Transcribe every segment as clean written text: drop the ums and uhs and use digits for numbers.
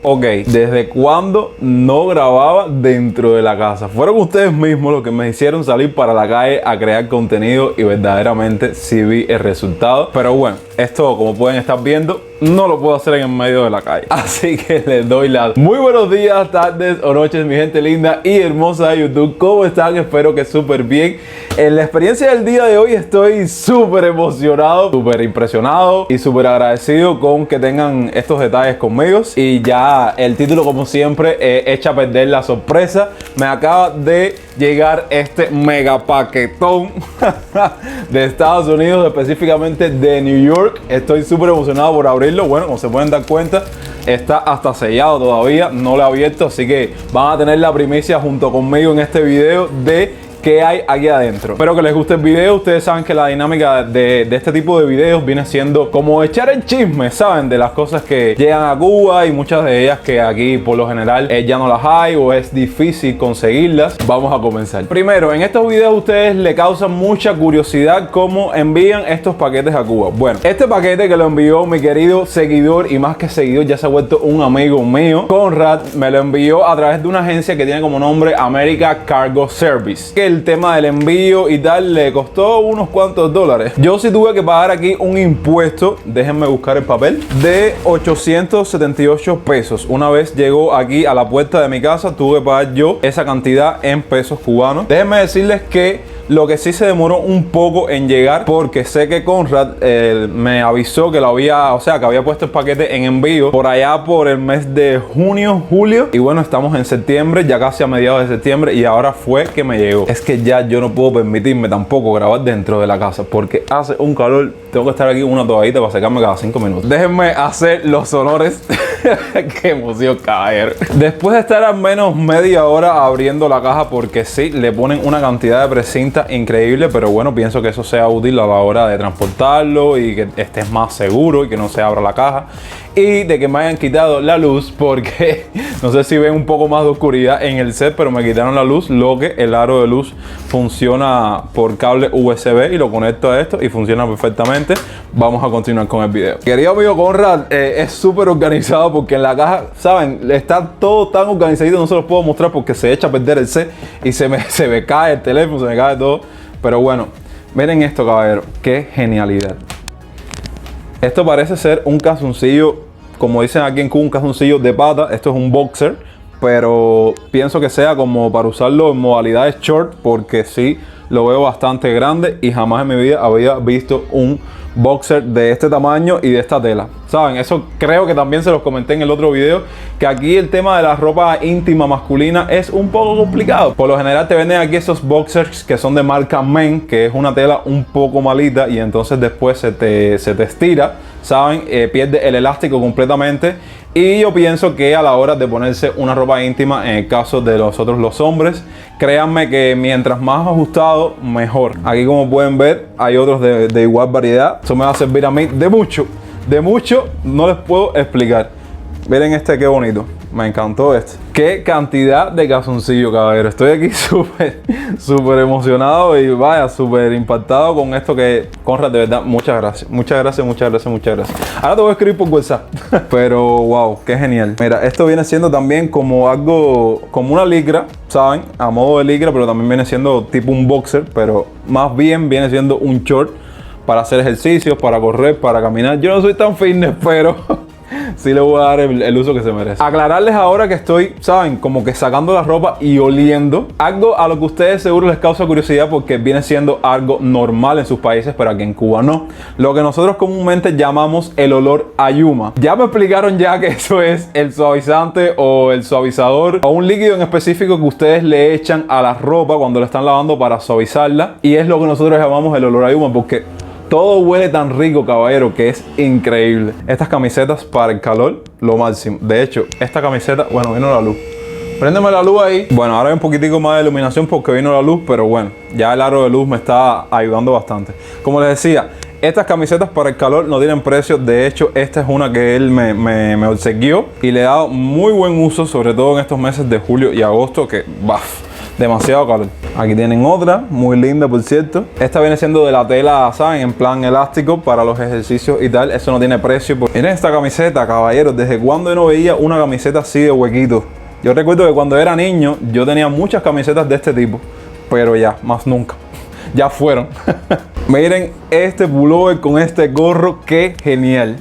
Ok, ¿desde cuándo no grababa dentro de la casa? Fueron ustedes mismos los que me hicieron salir para la calle a crear contenido y verdaderamente sí vi el resultado. Pero bueno, esto, como pueden estar viendo, no lo puedo hacer en el medio de la calle. Así que les doy las muy buenos días, tardes o noches, mi gente linda y hermosa de YouTube. ¿Cómo están? Espero que súper bien. En la experiencia del día de hoy estoy súper emocionado, súper impresionado y súper agradecido con que tengan estos detalles conmigo. Y ya el título, como siempre, echa a perder la sorpresa. Me acaba de llegar este mega paquetón de Estados Unidos, específicamente de New York. Estoy súper emocionado por abrirlo. Bueno, como se pueden dar cuenta, está hasta sellado todavía, no lo he abierto, así que van a tener la primicia junto conmigo en este video de qué hay aquí adentro. Espero que les guste el video. Ustedes saben que la dinámica de este tipo de videos viene siendo como echar el chisme, ¿saben? De las cosas que llegan a Cuba y muchas de ellas que aquí por lo general ya no las hay o es difícil conseguirlas. Vamos a comenzar. Primero, en estos videos ustedes le causan mucha curiosidad cómo envían estos paquetes a Cuba. Bueno, este paquete que lo envió mi querido seguidor y más que seguidor, ya se ha vuelto un amigo mío, Conrad, me lo envió a través de una agencia que tiene como nombre America Cargo Service. Que el tema del envío y tal le costó unos cuantos dólares. Yo sí tuve que pagar aquí un impuesto, déjenme buscar el papel, de 878 pesos. Una vez llegó aquí a la puerta de mi casa, tuve que pagar yo esa cantidad en pesos cubanos. Déjenme decirles que lo que sí se demoró un poco en llegar, porque sé que Conrad me avisó que lo había, o sea, que había puesto el paquete en envío por allá por el mes de junio, julio. Y bueno, estamos en septiembre, ya casi a mediados de septiembre, y ahora fue que me llegó. Es que ya yo no puedo permitirme tampoco grabar dentro de la casa, porque hace un calor. Tengo que estar aquí una tobadita para secarme cada 5 minutos. Déjenme hacer los honores. Qué emoción, caballero. Después de estar al menos media hora abriendo la caja, porque sí, le ponen una cantidad de precinta increíble, pero bueno, pienso que eso sea útil a la hora de transportarlo y que estés más seguro y que no se abra la caja. Y de que me hayan quitado la luz, porque no sé si ven un poco más de oscuridad en el set, pero me quitaron la luz, lo que el aro de luz funciona por cable USB y lo conecto a esto y funciona perfectamente. Vamos a continuar con el video. Querido amigo Conrad, es súper organizado porque en la caja, saben, está todo tan organizadito, no se los puedo mostrar porque se echa a perder el set y se me cae el teléfono, se me cae todo. Pero bueno, miren esto, caballero, qué genialidad. Esto parece ser un calzoncillo, como dicen aquí en Cuba, un calzoncillo de pata. Esto es un boxer, pero pienso que sea como para usarlo en modalidades short, porque sí lo veo bastante grande y jamás en mi vida había visto un boxer de este tamaño y de esta tela. Saben, eso creo que también se los comenté en el otro video, que aquí el tema de la ropa íntima masculina es un poco complicado. Por lo general te venden aquí esos boxers que son de marca Men, que es una tela un poco malita y entonces después se te estira, saben, pierde el elástico completamente. Y yo pienso que a la hora de ponerse una ropa íntima, en el caso de los hombres, créanme que mientras más ajustado, mejor. Aquí, como pueden ver, hay otros de igual variedad. Eso me va a servir a mí de mucho, no les puedo explicar. Miren este, qué bonito. Me encantó este. Qué cantidad de calzoncillo, caballero. Estoy aquí súper emocionado y vaya, súper impactado con esto que Conrad, de verdad, muchas gracias. Muchas gracias. Ahora te voy a escribir por WhatsApp. Pero wow, qué genial. Mira, esto viene siendo también como algo, como una licra, ¿saben? A modo de licra, pero también viene siendo tipo un boxer, pero más bien viene siendo un short para hacer ejercicios, para correr, para caminar. Yo no soy tan fitness, pero sí le voy a dar el uso que se merece. Aclararles ahora que estoy, saben, como que sacando la ropa y oliendo. Algo a lo que a ustedes seguro les causa curiosidad porque viene siendo algo normal en sus países, pero aquí en Cuba no. Lo que nosotros comúnmente llamamos el olor a yuma. Ya me explicaron ya que eso es el suavizante o el suavizador o un líquido en específico que ustedes le echan a la ropa cuando la están lavando para suavizarla. Y es lo que nosotros llamamos el olor a yuma porque todo huele tan rico, caballero, que es increíble. Estas camisetas para el calor, lo máximo. De hecho, esta camiseta, bueno, vino la luz. Préndeme la luz ahí. Bueno, ahora hay un poquitico más de iluminación porque vino la luz, pero bueno, ya el aro de luz me está ayudando bastante. Como les decía, estas camisetas para el calor no tienen precio. De hecho, esta es una que él me obsequió y le he dado muy buen uso, sobre todo en estos meses de julio y agosto, que baf. demasiado calor. Aquí tienen otra, muy linda por cierto. Esta viene siendo de la tela, ¿saben? En plan elástico para los ejercicios y tal. Eso no tiene precio. Miren esta camiseta, caballeros. ¿Desde cuándo yo no veía una camiseta así de huequito? Yo recuerdo que cuando era niño yo tenía muchas camisetas de este tipo, pero ya, más nunca. Ya fueron. Miren este pullover con este gorro, qué genial.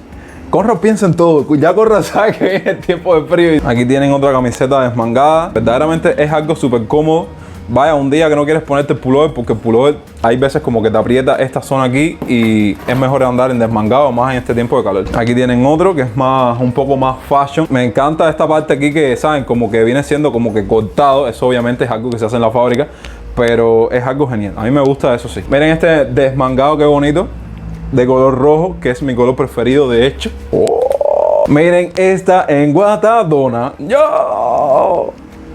Conrad piensa en todo, ya Conrad sabe que viene el tiempo de frío. Aquí tienen otra camiseta desmangada. Verdaderamente es algo súper cómodo. Vaya, un día que no quieres ponerte el pullover, porque el pullover hay veces como que te aprieta esta zona aquí y es mejor andar en desmangado, más en este tiempo de calor. Aquí tienen otro que es un poco más fashion. Me encanta esta parte aquí que, ¿saben? Como que viene siendo como que cortado. Eso obviamente es algo que se hace en la fábrica, pero es algo genial. A mí me gusta eso, sí. Miren este desmangado, qué bonito. De color rojo, que es mi color preferido de hecho. Oh, miren esta enguatadona. ¡Yo!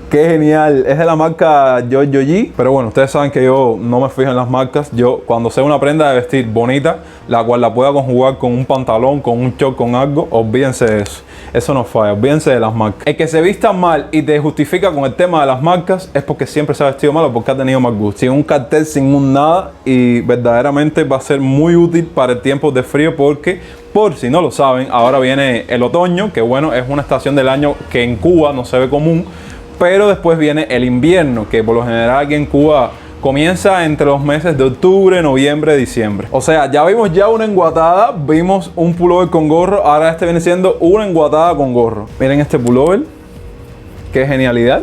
¡Qué genial! Es de la marca Giorgio G. Pero bueno, ustedes saben que yo no me fijo en las marcas. Yo cuando sé una prenda de vestir bonita, la cual la pueda conjugar con un pantalón, con un short, con algo, olvídense de eso. Eso no falla, olvídense de las marcas. El que se vista mal y te justifica con el tema de las marcas es porque siempre se ha vestido mal o porque ha tenido mal gusto. Sin un cartel, sin un nada, y verdaderamente va a ser muy útil para el tiempo de frío porque, por si no lo saben, ahora viene el otoño, que bueno, es una estación del año que en Cuba no se ve común, pero después viene el invierno, que por lo general aquí en Cuba comienza entre los meses de octubre, noviembre, diciembre. O sea, ya vimos ya una enguatada, vimos un pullover con gorro, ahora este viene siendo una enguatada con gorro. Miren este pullover, qué genialidad.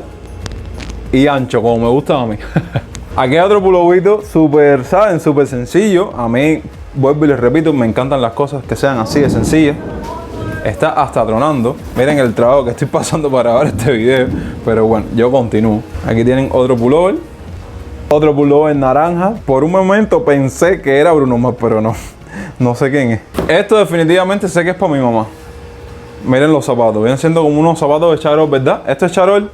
Y ancho, como me gusta a mí. Aquí hay otro pulloverito súper, ¿saben? Súper sencillo. A mí, vuelvo y les repito, me encantan las cosas que sean así de sencillas. Está hasta tronando. Miren el trabajo que estoy pasando para grabar este video. Pero bueno, yo continúo. Aquí tienen otro pullover. Otro pullover naranja. Por un momento pensé que era Bruno Mars, pero no. No sé quién es. Esto definitivamente sé que es para mi mamá. Miren los zapatos. Vienen siendo como unos zapatos de charol, ¿verdad? ¿Esto es charol?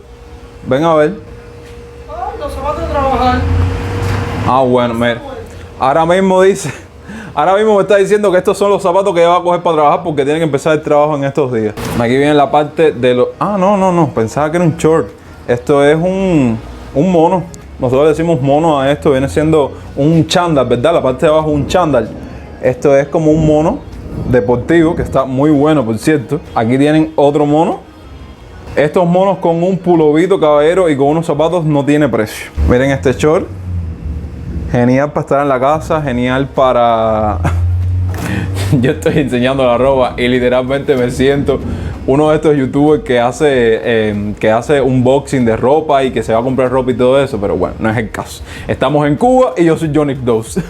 Ven a ver. Los zapatos de trabajar. Ah, bueno, mira. Ahora mismo dice... Ahora mismo me está diciendo que estos son los zapatos que ella va a coger para trabajar porque tiene que empezar el trabajo en estos días. Aquí viene la parte de los... Ah, no. Pensaba que era un short. Esto es un mono. Nosotros decimos mono a esto. Viene siendo un chándal, ¿verdad? La parte de abajo es un chándal. Esto es como un mono deportivo que está muy bueno, por cierto. Aquí tienen otro mono. Estos monos con un pulovito, caballero, y con unos zapatos no tiene precio. Miren este short. Genial para estar en la casa, genial para... Yo estoy enseñando la ropa y literalmente me siento uno de estos youtubers que hace unboxing de ropa y que se va a comprar ropa y todo eso, pero bueno, no es el caso. Estamos en Cuba y yo soy Johnny Dose.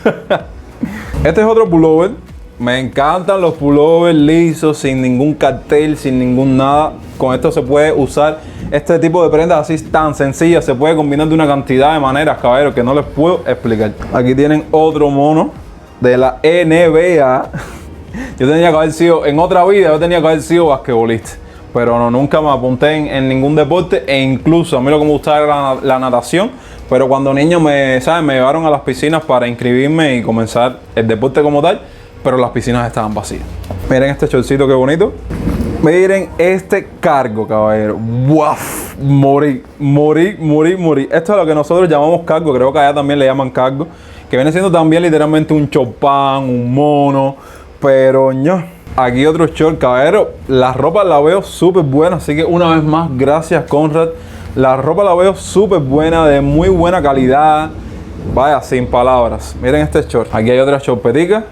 Este es otro pullover. Me encantan los pullovers lisos, sin ningún cartel, sin ningún nada. Con esto se puede usar este tipo de prendas así tan sencillas. Se puede combinar de una cantidad de maneras, caballeros, que no les puedo explicar. Aquí tienen otro mono de la NBA. Yo tenía que haber sido, en otra vida, yo tenía que haber sido basquetbolista. Pero no, nunca me apunté en ningún deporte. E incluso a mí lo que me gustaba era la natación. Pero cuando niño me llevaron a las piscinas para inscribirme y comenzar el deporte como tal. Pero las piscinas estaban vacías. Miren este shortcito, qué bonito. Miren este cargo, caballero. ¡Waf! Morí. Esto es lo que nosotros llamamos cargo. Creo que allá también le llaman cargo. Que viene siendo también literalmente un chopán, un mono. Pero no. Aquí otro short, caballero. La ropa la veo súper buena. Así que una vez más, gracias, Conrad. La ropa la veo súper buena, de muy buena calidad. Vaya, sin palabras. Miren este short. Aquí hay otra shortpetica,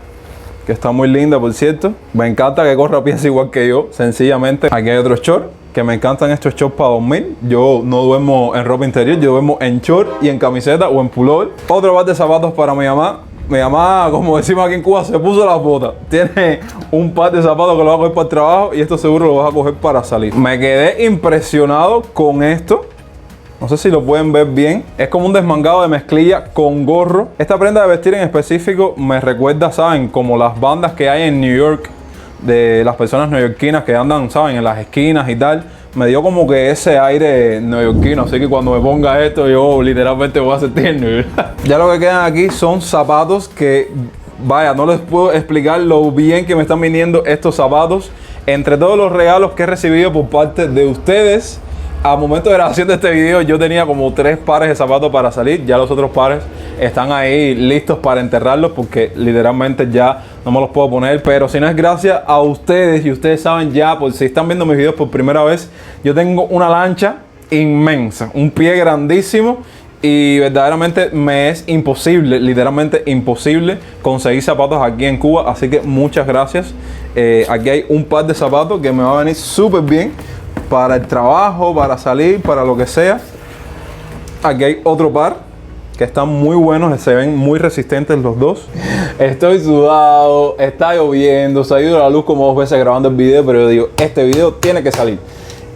que está muy linda, por cierto. Me encanta que Conrad piense igual que yo, sencillamente. Aquí hay otro short, que me encantan estos shorts para dormir. Yo no duermo en ropa interior, yo duermo en short y en camiseta o en pullover. Otro par de zapatos para mi mamá. Mi mamá, como decimos aquí en Cuba, se puso las botas. Tiene un par de zapatos que lo va a coger para el trabajo y esto seguro lo vas a coger para salir. Me quedé impresionado con esto. No sé si lo pueden ver bien. Es como un desmangado de mezclilla con gorro. Esta prenda de vestir en específico me recuerda, ¿saben? Como las bandas que hay en New York, de las personas neoyorquinas que andan, ¿saben? En las esquinas y tal. Me dio como que ese aire neoyorquino. Así que cuando me ponga esto, yo literalmente voy a sentir en New York. Ya lo que quedan aquí son zapatos que, vaya, no les puedo explicar lo bien que me están viniendo estos zapatos. Entre todos los regalos que he recibido por parte de ustedes al momento de grabación de este video yo tenía como 3 pares de zapatos para salir. Ya los otros pares están ahí listos para enterrarlos porque literalmente ya no me los puedo poner. Pero si no es gracias a ustedes, y ustedes saben ya, pues si están viendo mis videos por primera vez, yo tengo una lancha inmensa, un pie grandísimo, y verdaderamente me es imposible, literalmente imposible conseguir zapatos aquí en Cuba. Así que muchas gracias. Aquí hay un par de zapatos que me va a venir súper bien para el trabajo, para salir, para lo que sea. Aquí hay otro par que están muy buenos, se ven muy resistentes los dos. Estoy sudado, está lloviendo, se ha ido la luz como 2 veces grabando el video, pero yo digo, este video tiene que salir.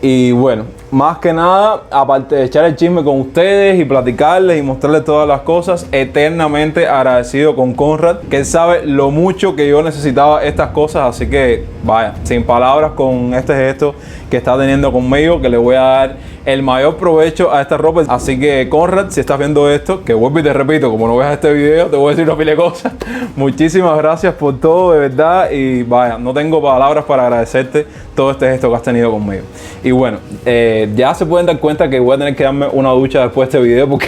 Y bueno, más que nada, aparte de echar el chisme con ustedes y platicarles y mostrarles todas las cosas, eternamente agradecido con Conrad, que él sabe lo mucho que yo necesitaba estas cosas. Así que vaya, sin palabras con este gesto que está teniendo conmigo, que le voy a dar el mayor provecho a esta ropa. Así que Conrad, si estás viendo esto, que vuelvo y te repito, como no veas este video, te voy a decir una pila de cosas. Muchísimas gracias por todo, de verdad. Y vaya, no tengo palabras para agradecerte todo este gesto que has tenido conmigo. Y bueno, ya se pueden dar cuenta que voy a tener que darme una ducha después de este video porque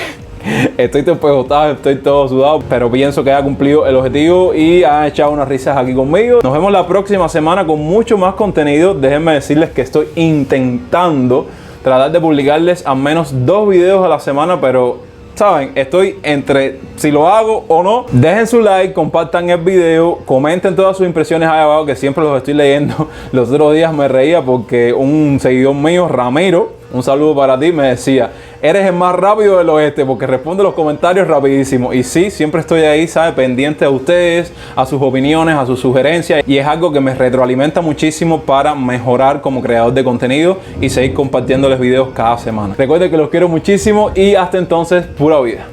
estoy todo empegotado, estoy todo sudado, pero pienso que ha cumplido el objetivo y han echado unas risas aquí conmigo. Nos vemos la próxima semana con mucho más contenido. Déjenme decirles que estoy intentando tratar de publicarles al menos 2 videos a la semana, pero saben, estoy entre si lo hago o no. Dejen su like, compartan el video, comenten todas sus impresiones ahí abajo, que siempre los estoy leyendo. Los otros días me reía porque un seguidor mío, Ramiro, un saludo para ti, me decía: eres el más rápido del oeste porque responde los comentarios rapidísimo. Y sí, siempre estoy ahí, ¿sabes? Pendiente a ustedes, a sus opiniones, a sus sugerencias. Y es algo que me retroalimenta muchísimo para mejorar como creador de contenido y seguir compartiéndoles videos cada semana. Recuerden que los quiero muchísimo y hasta entonces, pura vida.